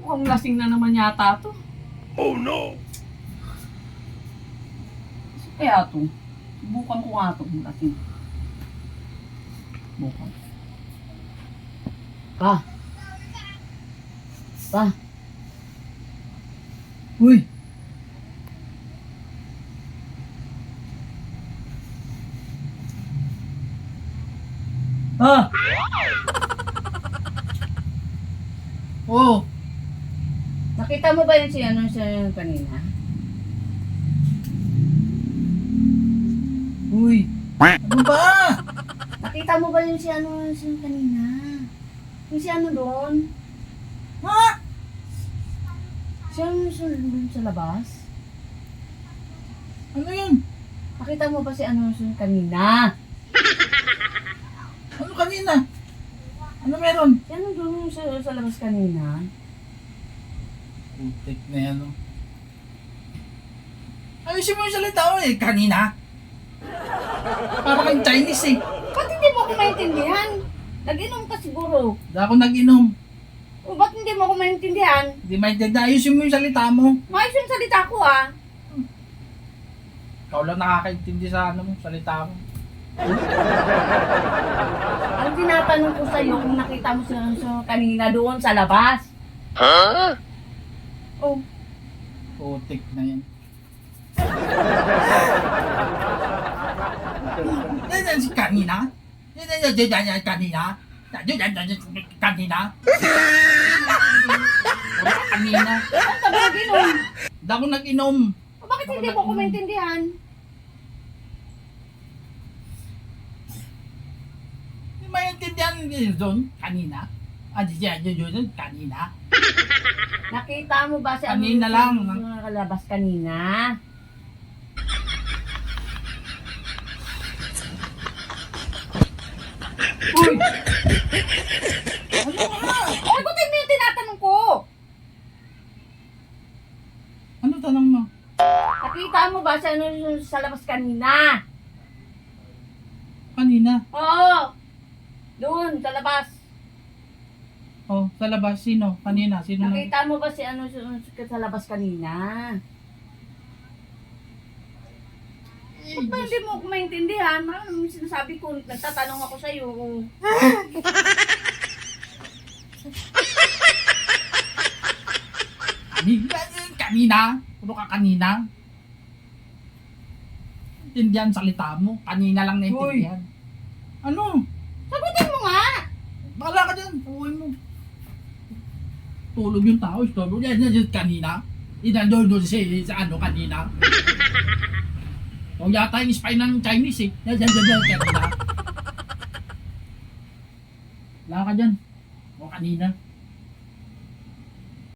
Mukhang lasing na naman yata to. Oh no! Kaya to. Subukan ko nga to. Lasing. Subukan. Pa. Pa. Uy. Ah. Oh. Nakita mo ba yun si ano siya kanina? Uy. Ano ba? Nakita mo ba yun si ano siya kanina? Yung si ano doon? Ha? Siya doon sa labas? Ano yun? Nakita mo ba si ano siya kanina? Ano kanina? Ano meron? Si ano doon sa labas kanina? Putik na yan, oh. Ayusin mo yung salita mo eh, kanina. Para kang Chinese eh. Ba't hindi mo ako maintindihan? Nag-inom ka siguro. Hindi ako nag-inom. O ba't hindi mo ako maintindihan? Hindi maintindihan. Ayusin mo yung salita mo. Maayos yung salita ko ah. Ikaw lang nakakaintindi sa ano mo, salita mo. Ang tinatanong ko sa'yo kung nakita mo siya kanina doon sa labas. Huh? Oh, Putik na yan. Yan si kanina? Yan kanina? Kanina? Wala kanina. saan ka ba nag-inom? Hindi ako nag-inom. O bakit hindi mo ako maintindihan? Hindi maintindihan nyo doon kanina. Yun, kanina. Nakita mo ba si Kanina lang. yung nakalabas kanina? Uy! Ano nga? Sagutin mo yung tinatanong ko! Ano tanong mo? Nakita mo ba si ano yung sa labas kanina? Kanina? Oo! Doon, sa labas. Oh, sa labas. Sino? Kanina? Sino? Nakita mo ba si ano sa labas kanina? Ba't ba hindi mo ako maintindihan? Ano yung sinasabi ko? Nagtatanong ako sa'yo. Kanina? Kanina? Puro ka kanina? Intindihan salita mo. Kanina lang naintindihan. Ano? Sagutin mo nga! Bala ka dyan. Uwi mo. Tulog yung tao. Tulog yan. Kanina. Inandun sa ano kanina. O yata yung spy ng Chinese eh. Kanina. Wala ka dyan. O kanina.